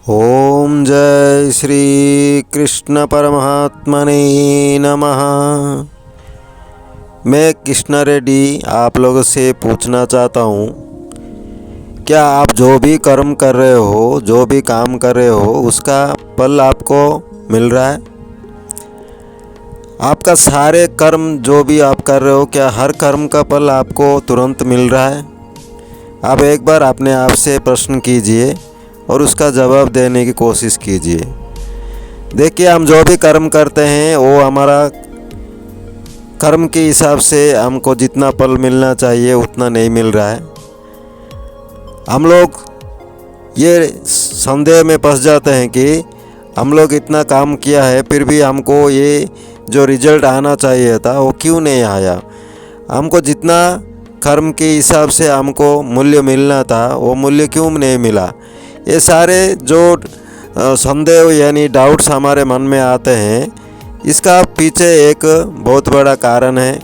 ओम जय श्री कृष्ण परमात्मने नमः। मैं कृष्णा रेड्डी आप लोगों से पूछना चाहता हूँ, क्या आप जो भी कर्म कर रहे हो, जो भी काम कर रहे हो, उसका फल आपको मिल रहा है? आपका सारे कर्म जो भी आप कर रहे हो, क्या हर कर्म का फल आपको तुरंत मिल रहा है? आप एक बार अपने आप से प्रश्न कीजिए और उसका जवाब देने की कोशिश कीजिए। देखिए, हम जो भी कर्म करते हैं वो हमारा कर्म के हिसाब से हमको जितना फल मिलना चाहिए उतना नहीं मिल रहा है। हम लोग ये संदेह में फंस जाते हैं कि हम लोग इतना काम किया है फिर भी हमको ये जो रिजल्ट आना चाहिए था वो क्यों नहीं आया। हमको जितना कर्म के हिसाब से हमको मूल्य मिलना था वो मूल्य क्यों नहीं मिला। ये सारे जो संदेह यानी डाउट्स हमारे मन में आते हैं, इसका पीछे एक बहुत बड़ा कारण है,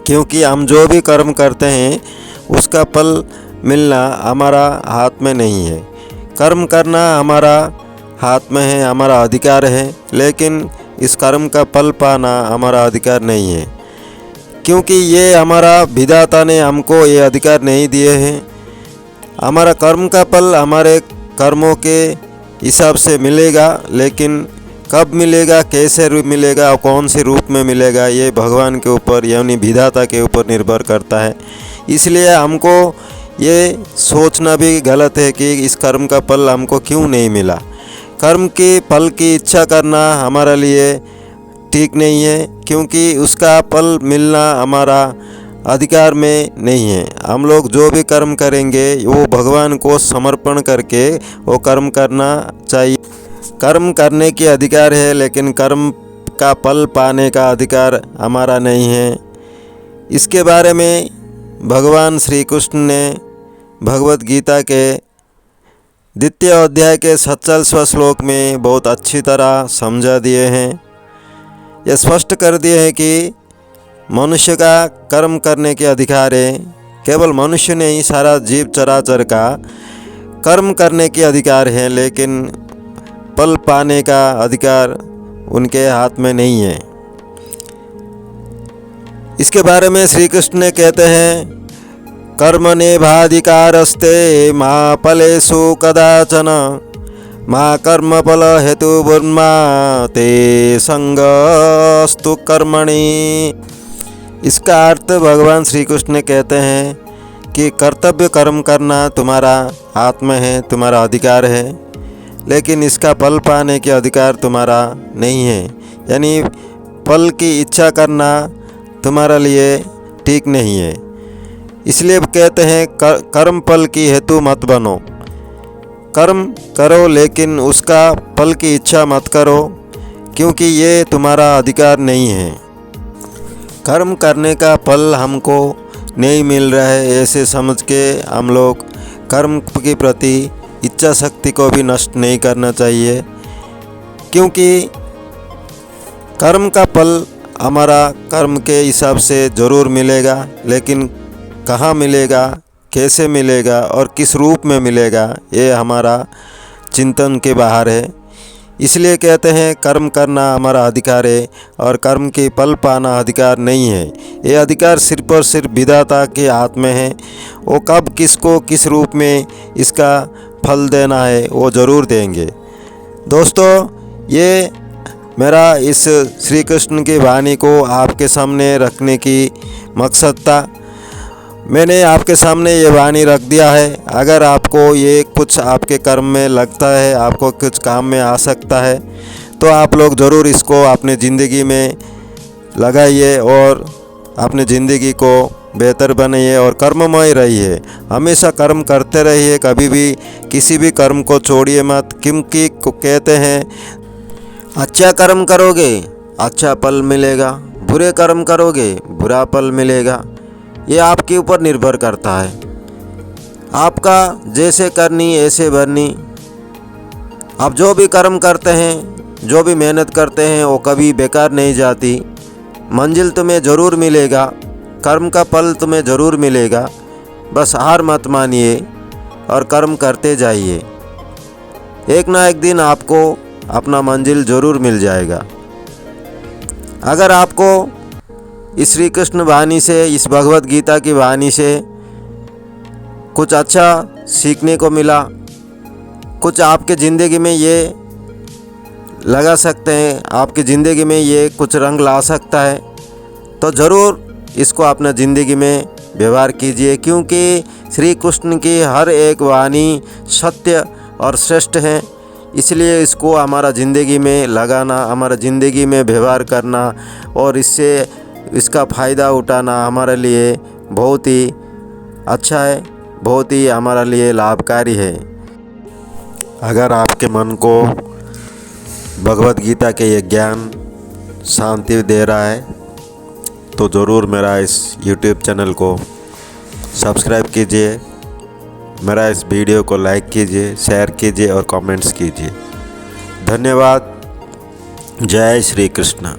क्योंकि हम जो भी कर्म करते हैं उसका फल मिलना हमारा हाथ में नहीं है। कर्म करना हमारा हाथ में है, हमारा अधिकार है, लेकिन इस कर्म का फल पाना हमारा अधिकार नहीं है, क्योंकि ये हमारा विधाता ने हमको ये अधिकार नहीं दिए हैं। हमारा कर्म का फल हमारे कर्मों के हिसाब से मिलेगा, लेकिन कब मिलेगा, कैसे रूप मिलेगा और कौन से रूप में मिलेगा, ये भगवान के ऊपर यानी विधाता के ऊपर निर्भर करता है। इसलिए हमको ये सोचना भी गलत है कि इस कर्म का फल हमको क्यों नहीं मिला। कर्म के फल की इच्छा करना हमारे लिए ठीक नहीं है, क्योंकि उसका फल मिलना हमारा अधिकार में नहीं है। हम लोग जो भी कर्म करेंगे वो भगवान को समर्पण करके वो कर्म करना चाहिए। कर्म करने की अधिकार है, लेकिन कर्म का फल पाने का अधिकार हमारा नहीं है। इसके बारे में भगवान श्री कृष्ण ने भगवत गीता के 2 अध्याय के 47वें श्लोक में बहुत अच्छी तरह समझा दिए हैं। यह स्पष्ट कर दिए हैं कि मनुष्य का कर्म करने के अधिकार है। केवल मनुष्य नहीं, सारा जीव चराचर का कर्म करने के अधिकार है, लेकिन फल पाने का अधिकार उनके हाथ में नहीं है। इसके बारे में श्री कृष्ण ने कहते हैं, कर्मण्येवाधिकारस्ते मा फलेषु कदाचन मा कर्मफल हेतुर्मा ते संगस्तु कर्मणि। इसका अर्थ भगवान श्री कृष्ण ने कहते हैं कि कर्तव्य कर्म करना तुम्हारा हाथ में है, तुम्हारा अधिकार है, लेकिन इसका फल पाने के अधिकार तुम्हारा नहीं है। यानी फल की इच्छा करना तुम्हारे लिए ठीक नहीं है। इसलिए कहते हैं कर्म फल की हेतु मत बनो। कर्म करो, लेकिन उसका फल की इच्छा मत करो, क्योंकि ये तुम्हारा अधिकार नहीं है। कर्म करने का फल हमको नहीं मिल रहा है ऐसे समझ के हम लोग कर्म के प्रति इच्छा शक्ति को भी नष्ट नहीं करना चाहिए, क्योंकि कर्म का फल हमारा कर्म के हिसाब से ज़रूर मिलेगा, लेकिन कहाँ मिलेगा, कैसे मिलेगा और किस रूप में मिलेगा, ये हमारा चिंतन के बाहर है। इसलिए कहते हैं कर्म करना हमारा अधिकार है और कर्म के फल पाना अधिकार नहीं है। ये अधिकार सिर्फ और सिर्फ विधाता के हाथ में है। वो कब किसको किस रूप में इसका फल देना है वो ज़रूर देंगे। दोस्तों, ये मेरा इस श्री कृष्ण की वाणी को आपके सामने रखने की मकसद था। मैंने आपके सामने ये वाणी रख दिया है। अगर आपको ये कुछ आपके कर्म में लगता है, आपको कुछ काम में आ सकता है, तो आप लोग ज़रूर इसको अपनी ज़िंदगी में लगाइए और अपनी ज़िंदगी को बेहतर बनाइए और कर्ममय रहिए। हमेशा कर्म करते रहिए, कभी भी किसी भी कर्म को छोड़िए मत, क्योंकि कहते हैं अच्छा कर्म करोगे अच्छा फल मिलेगा, बुरे कर्म करोगे बुरा फल मिलेगा। ये आपके ऊपर निर्भर करता है। आपका जैसे करनी ऐसे भरनी। आप जो भी कर्म करते हैं, जो भी मेहनत करते हैं, वो कभी बेकार नहीं जाती। मंजिल तुम्हें ज़रूर मिलेगा, कर्म का फल तुम्हें ज़रूर मिलेगा। बस हार मत मानिए और कर्म करते जाइए। एक ना एक दिन आपको अपना मंजिल ज़रूर मिल जाएगा। अगर आपको इस श्री कृष्ण वाणी से, इस भगवत गीता की वाणी से कुछ अच्छा सीखने को मिला, कुछ आपके ज़िंदगी में ये लगा सकते हैं, आपकी ज़िंदगी में ये कुछ रंग ला सकता है, तो ज़रूर इसको अपना ज़िंदगी में व्यवहार कीजिए, क्योंकि श्री कृष्ण की हर एक वाणी सत्य और श्रेष्ठ है। इसलिए इसको हमारा ज़िंदगी में लगाना, हमारा ज़िंदगी में व्यवहार करना और इसका फ़ायदा उठाना हमारे लिए बहुत ही अच्छा है, बहुत ही हमारे लिए लाभकारी है। अगर आपके मन को भगवत गीता के ये ज्ञान शांति दे रहा है तो ज़रूर मेरा इस YouTube चैनल को सब्सक्राइब कीजिए, मेरा इस वीडियो को लाइक कीजिए, शेयर कीजिए और कमेंट्स कीजिए। धन्यवाद। जय श्री कृष्ण।